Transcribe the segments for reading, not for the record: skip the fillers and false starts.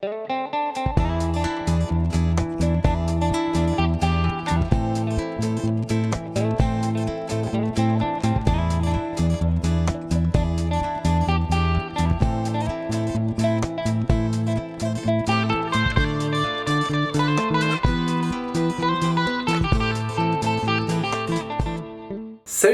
Salut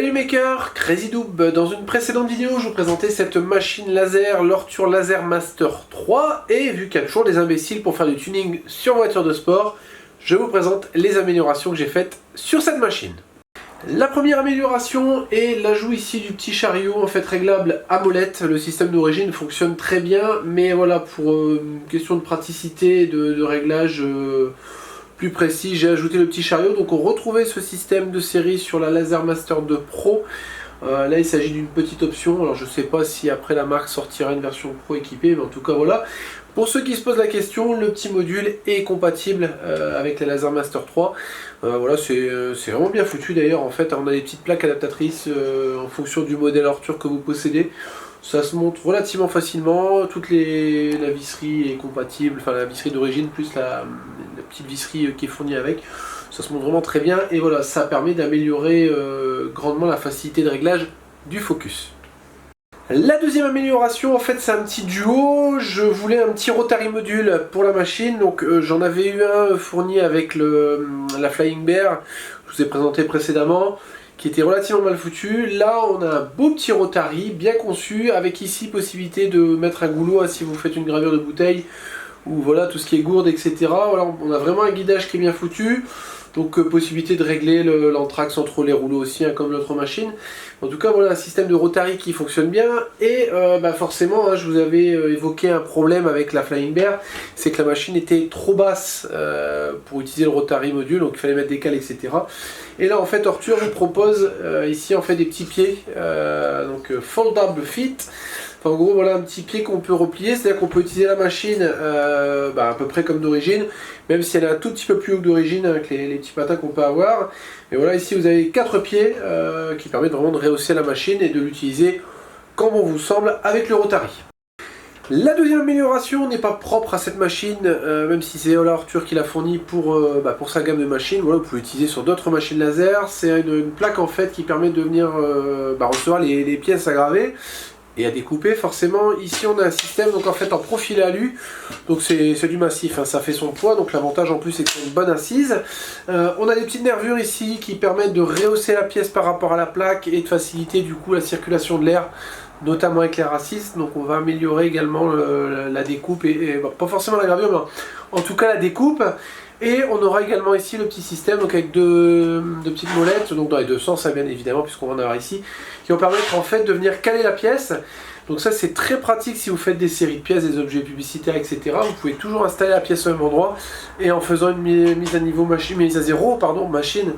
les makers, CrazyDouble. Dans une précédente vidéo, je vous présentais cette machine laser, l'Ortur Laser Master 3, et vu qu'il y a toujours des imbéciles pour faire du tuning sur voiture de sport, je vous présente les améliorations que j'ai faites sur cette machine. La première amélioration est l'ajout ici du petit chariot en fait réglable à molette. Le système d'origine fonctionne très bien, mais voilà, pour une question de praticité et de réglage plus précis, j'ai ajouté le petit chariot. Donc on retrouvait ce système de série sur la Laser Master 2 Pro. Là il s'agit d'une petite option, alors je sais pas si après la marque sortira une version pro équipée, mais en tout cas voilà. Pour ceux qui se posent la question, le petit module est compatible avec la Laser Master 3. Voilà, c'est vraiment bien foutu d'ailleurs. En fait, on a des petites plaques adaptatrices en fonction du modèle Ortur que vous possédez. Ça se monte relativement facilement. La visserie est compatible, enfin la visserie d'origine plus la petite visserie qui est fournie avec. Ça se monte vraiment très bien et voilà, ça permet d'améliorer grandement la facilité de réglage du focus. La deuxième amélioration, en fait, c'est un petit duo. Je voulais un petit rotary module pour la machine. Donc j'en avais eu un fourni avec la Flying Bear, que je vous ai présenté précédemment, qui était relativement mal foutu. Là, on a un beau petit rotary, bien conçu, avec ici possibilité de mettre un goulot hein, si vous faites une gravure de bouteille, ou voilà, tout ce qui est gourde, etc. Voilà, on a vraiment un guidage qui est bien foutu. Donc possibilité de régler l'anthrax entre les rouleaux aussi, hein, comme l'autre machine. En tout cas, voilà un système de rotary qui fonctionne bien. Et forcément, hein, je vous avais évoqué un problème avec la Flying Bear, c'est que la machine était trop basse pour utiliser le rotary module, donc il fallait mettre des cales, etc. Et là, en fait, Ortur vous propose ici en fait des petits pieds, donc foldable feet. En gros, voilà un petit pied qu'on peut replier, c'est-à-dire qu'on peut utiliser la machine à peu près comme d'origine, même si elle est un tout petit peu plus haut que d'origine avec les petits patins qu'on peut avoir. Et voilà, ici vous avez 4 pieds qui permettent vraiment de rehausser la machine et de l'utiliser comme on vous semble avec le rotary. La deuxième amélioration n'est pas propre à cette machine, même si c'est Ortur qui l'a fourni pour sa gamme de machines. Voilà, vous pouvez l'utiliser sur d'autres machines laser. C'est une plaque en fait qui permet de venir recevoir les pièces à graver et à découper. Forcément ici on a un système donc en fait en profil alu, donc c'est du massif, hein, ça fait son poids, donc l'avantage en plus c'est que c'est une bonne assise. On a des petites nervures ici qui permettent de rehausser la pièce par rapport à la plaque et de faciliter du coup la circulation de l'air, notamment avec l'air assist. Donc on va améliorer également la découpe et pas forcément la gravure, mais en tout cas la découpe. Et on aura également ici le petit système donc avec deux petites molettes, donc dans les deux sens bien évidemment puisqu'on va en avoir ici, qui vont permettre en fait de venir caler la pièce. Donc ça c'est très pratique si vous faites des séries de pièces, des objets publicitaires, etc. Vous pouvez toujours installer la pièce au même endroit et en faisant une mise à zéro machine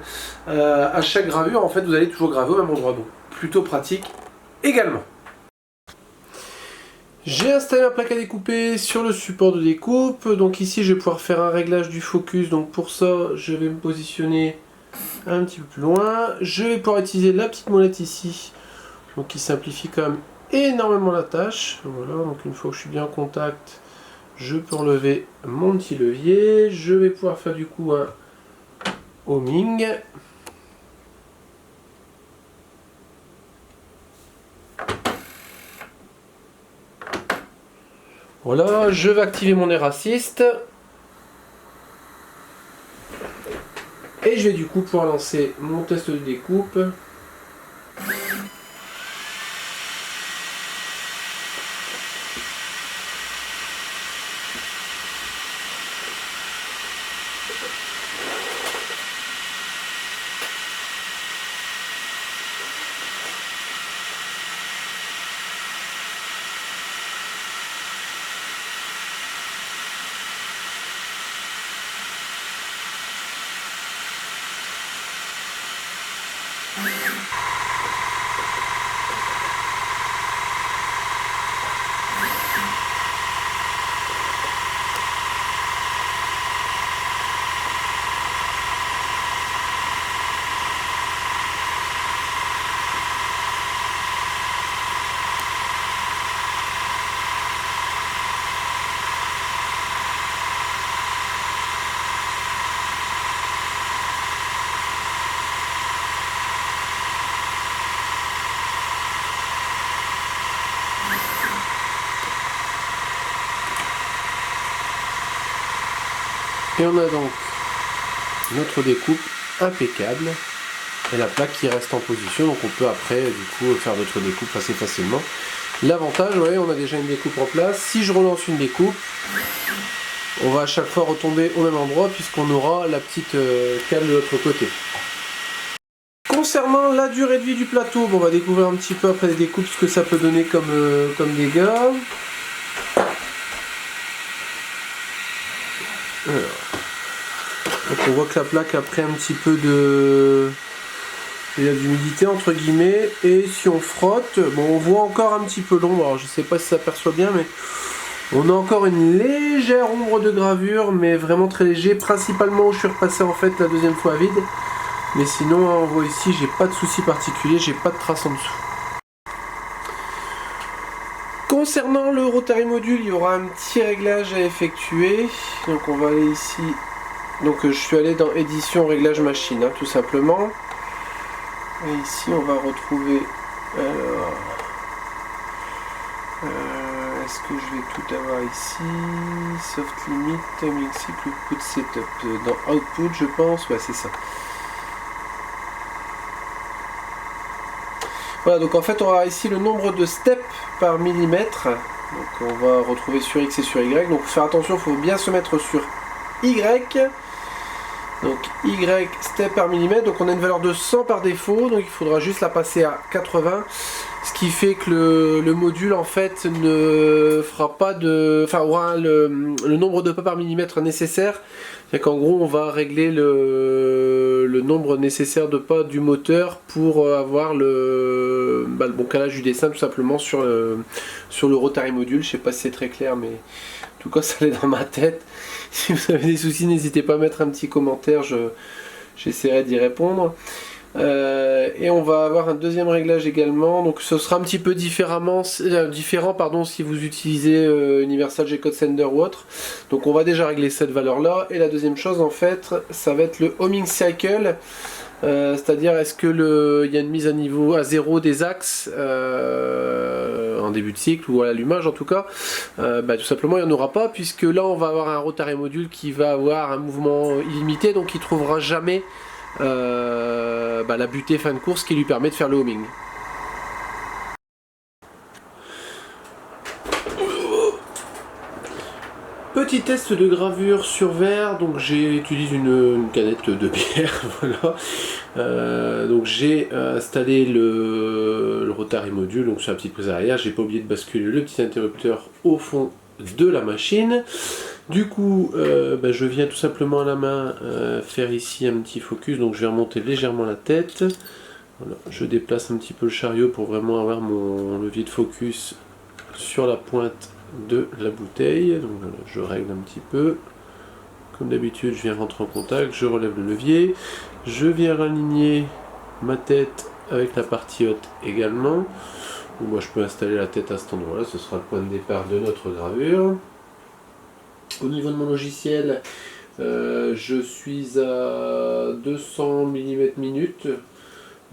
à chaque gravure, en fait vous allez toujours graver au même endroit. Donc plutôt pratique également. J'ai installé la plaque à découper sur le support de découpe, donc ici je vais pouvoir faire un réglage du focus, donc pour ça je vais me positionner un petit peu plus loin. Je vais pouvoir utiliser la petite molette ici, donc qui simplifie quand même énormément la tâche. Voilà, donc une fois que je suis bien en contact, je peux enlever mon petit levier. Je vais pouvoir faire du coup un homing. Voilà, je vais activer mon air assist. Et je vais du coup pouvoir lancer mon test de découpe. Et on a donc notre découpe impeccable et la plaque qui reste en position, donc on peut après du coup faire d'autres découpes assez facilement. L'avantage, vous voyez, on a déjà une découpe en place. Si je relance une découpe, on va à chaque fois retomber au même endroit puisqu'on aura la petite cale de l'autre côté. Concernant la durée de vie du plateau, bon, on va découvrir un petit peu après les découpes ce que ça peut donner comme dégâts. Alors. Donc on voit que la plaque a pris un petit peu d'humidité entre guillemets, et si on frotte, bon, on voit encore un petit peu l'ombre. Alors je sais pas si ça perçoit bien, mais on a encore une légère ombre de gravure, mais vraiment très léger, principalement où je suis repassé en fait la deuxième fois à vide. Mais sinon, on voit ici, j'ai pas de souci particulier, j'ai pas de trace en dessous. Concernant le rotary module, il y aura un petit réglage à effectuer. Donc on va aller ici. Donc je suis allé dans édition réglage machine, hein, tout simplement. Et ici on va retrouver. Alors, est-ce que je vais tout avoir ici? Soft limit, timing cycle, output setup. Dans output, je pense. Ouais, c'est ça. Voilà, donc en fait on aura ici le nombre de steps par millimètre. Donc on va retrouver sur X et sur Y. Donc faire attention, il faut bien se mettre sur Y. Donc Y step par millimètre. Donc on a une valeur de 100 par défaut. Donc il faudra juste la passer à 80. Ce qui fait que le module en fait ne fera pas de. Enfin aura le nombre de pas par millimètre nécessaire. C'est qu'en gros on va régler le nombre nécessaire de pas du moteur pour avoir le bon calage du dessin tout simplement sur le rotary module. Je sais pas si c'est très clair, mais en tout cas ça allait dans ma tête. Si vous avez des soucis, n'hésitez pas à mettre un petit commentaire, j'essaierai d'y répondre. Et on va avoir un deuxième réglage également, donc ce sera un petit peu différent si vous utilisez Universal G-Code Sender ou autre. Donc on va déjà régler cette valeur là, et la deuxième chose en fait ça va être le homing cycle, c'est-à-dire est-ce que il y a une mise à niveau à zéro des axes en début de cycle ou à l'allumage en tout cas. Tout simplement il n'y en aura pas, puisque là on va avoir un rotary module qui va avoir un mouvement illimité, donc il ne trouvera jamais la butée fin de course qui lui permet de faire le homing. Petit test de gravure sur verre, donc j'utilise une canette de bière, voilà. Donc j'ai installé le rotary module donc sur la petite prise arrière. J'ai pas oublié de basculer le petit interrupteur au fond de la machine. Du coup, je viens tout simplement à la main faire ici un petit focus, donc je vais remonter légèrement la tête. Voilà, je déplace un petit peu le chariot pour vraiment avoir mon levier de focus sur la pointe de la bouteille. Donc voilà, je règle un petit peu. Comme d'habitude, je viens rentrer en contact, je relève le levier, je viens aligner ma tête avec la partie haute également. Donc moi je peux installer la tête à cet endroit-là, ce sera le point de départ de notre gravure. Au niveau de mon logiciel, je suis à 200 mm minute,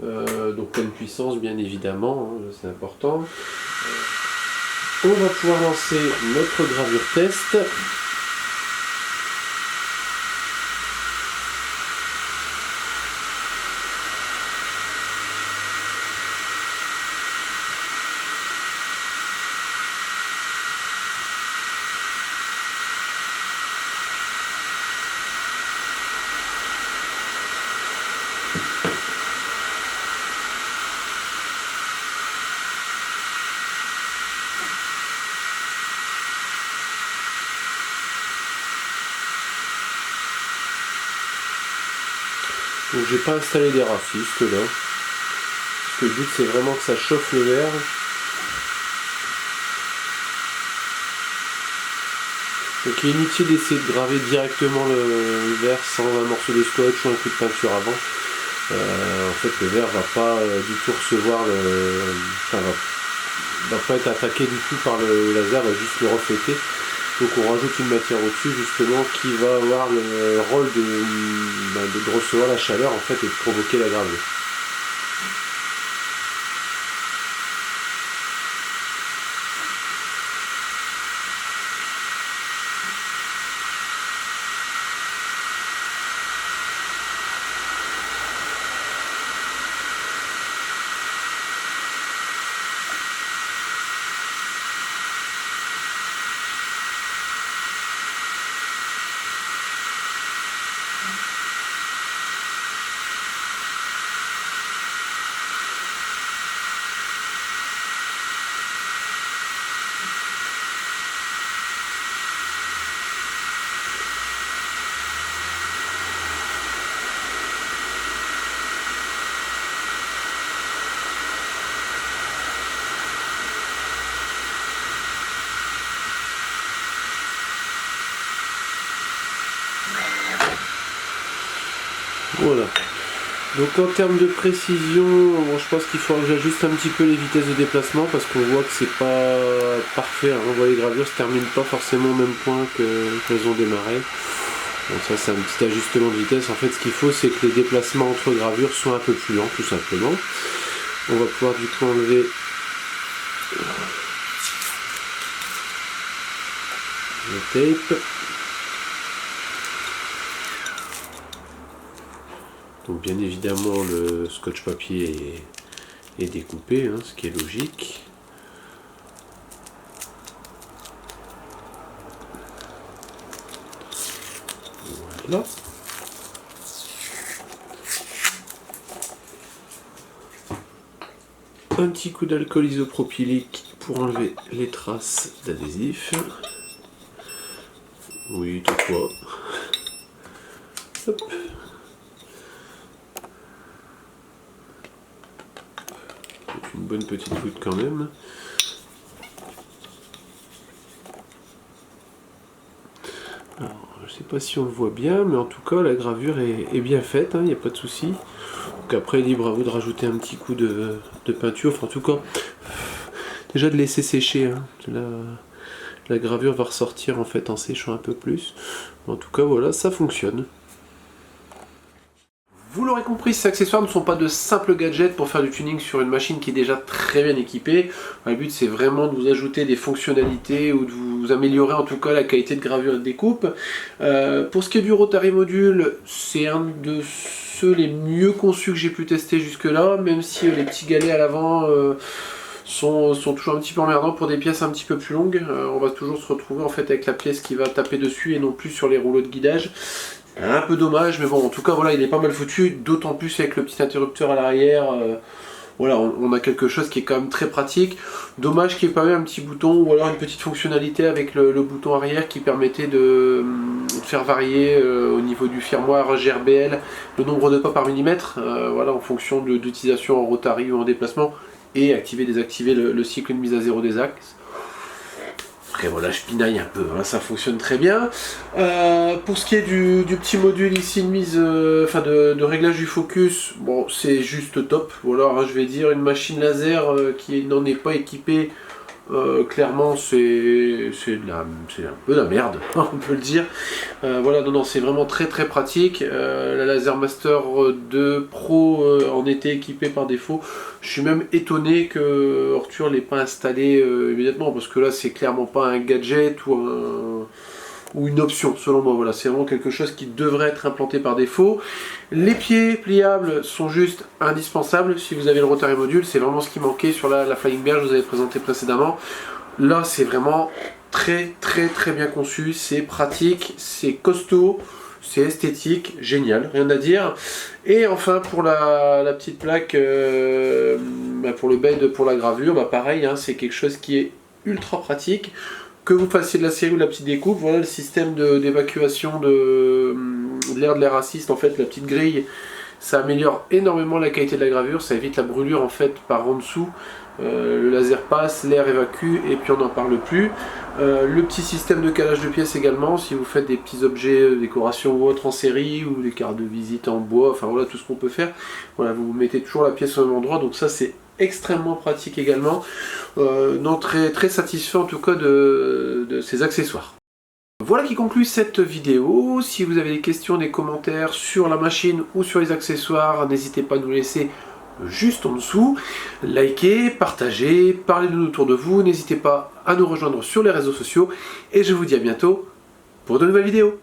donc pleine puissance bien évidemment, hein, c'est important. On va pouvoir lancer notre gravure test. Donc j'ai pas installé des racistes là, parce que le but c'est vraiment que ça chauffe le verre. Donc il est inutile d'essayer de graver directement le verre sans un morceau de scotch ou un coup de peinture avant. En fait le verre va pas du tout recevoir va pas être attaqué du tout par le laser, va juste le refléter. Donc on rajoute une matière au-dessus justement qui va avoir le rôle de recevoir la chaleur en fait et de provoquer la gravure. Voilà. Donc en termes de précision, bon, je pense qu'il faut que j'ajuste un petit peu les vitesses de déplacement parce qu'on voit que c'est pas parfait. Hein. On voit les gravures se terminent pas forcément au même point qu'elles ont démarré. Bon, ça c'est un petit ajustement de vitesse. En fait ce qu'il faut c'est que les déplacements entre gravures soient un peu plus lents tout simplement. On va pouvoir du coup enlever le tape. Donc bien évidemment le scotch papier est découpé, hein, ce qui est logique. Voilà. Un petit coup d'alcool isopropylique pour enlever les traces d'adhésif. Oui, tout quoi. Hop. Une bonne petite goutte quand même. Alors, je sais pas si on le voit bien, mais en tout cas la gravure est bien faite, il n'y a pas de souci. Donc après libre à vous de rajouter un petit coup de peinture, enfin en tout cas déjà de laisser sécher. Hein. La gravure va ressortir en fait en séchant un peu plus. En tout cas voilà, ça fonctionne. Vous l'aurez compris, ces accessoires ne sont pas de simples gadgets pour faire du tuning sur une machine qui est déjà très bien équipée. Le but c'est vraiment de vous ajouter des fonctionnalités ou de vous améliorer en tout cas la qualité de gravure et de découpe. Pour ce qui est du Rotary Module, c'est un de ceux les mieux conçus que j'ai pu tester jusque là, même si les petits galets à l'avant sont toujours un petit peu emmerdants pour des pièces un petit peu plus longues. On va toujours se retrouver en fait avec la pièce qui va taper dessus et non plus sur les rouleaux de guidage. Un peu dommage, mais bon, en tout cas, voilà, il est pas mal foutu, d'autant plus avec le petit interrupteur à l'arrière. Voilà, on a quelque chose qui est quand même très pratique. Dommage qu'il n'y ait pas eu un petit bouton ou alors une petite fonctionnalité avec le bouton arrière qui permettait de faire varier au niveau du firmware GRBL le nombre de pas par millimètre, voilà, en fonction d'utilisation en rotary ou en déplacement, et activer, désactiver le cycle de mise à zéro des axes. Après voilà, je pinaille un peu, hein, ça fonctionne très bien. Pour ce qui est du petit module ici de mise, de réglage du focus, bon c'est juste top. Voilà, hein, je vais dire une machine laser qui n'en est pas équipée, clairement c'est un peu de la merde, on peut le dire. Voilà, non, c'est vraiment très très pratique. La Laser Master 2 Pro en était équipée par défaut. Je suis même étonné que Arthur l'ait pas installé immédiatement, parce que là c'est clairement pas un gadget ou une option selon moi. Voilà, c'est vraiment quelque chose qui devrait être implanté par défaut. Les pieds pliables sont juste indispensables si vous avez le Rotary Module. C'est vraiment ce qui manquait sur la Flying Bear, je vous avais présenté précédemment. Là c'est vraiment très bien conçu, c'est pratique, c'est costaud, c'est esthétique, génial, rien à dire. Et enfin pour la petite plaque, pour le bed, pour la gravure, pareil, hein, c'est quelque chose qui est ultra pratique. Que vous fassiez de la série ou de la petite découpe, voilà le système d'évacuation de l'air assist, en fait la petite grille, ça améliore énormément la qualité de la gravure, ça évite la brûlure en fait par en dessous. Le laser passe, l'air évacue et puis on n'en parle plus. Le petit système de calage de pièces également, si vous faites des petits objets, décoration ou autre en série, ou des cartes de visite en bois, enfin voilà tout ce qu'on peut faire. Voilà, vous mettez toujours la pièce au même endroit, donc ça c'est extrêmement pratique également. Non, très satisfait en tout cas de ces accessoires. Voilà qui conclut cette vidéo. Si vous avez des questions, des commentaires sur la machine ou sur les accessoires, n'hésitez pas à nous laisser juste en dessous. Likez, partagez, parlez de nous autour de vous. N'hésitez pas à nous rejoindre sur les réseaux sociaux. Et je vous dis à bientôt pour de nouvelles vidéos.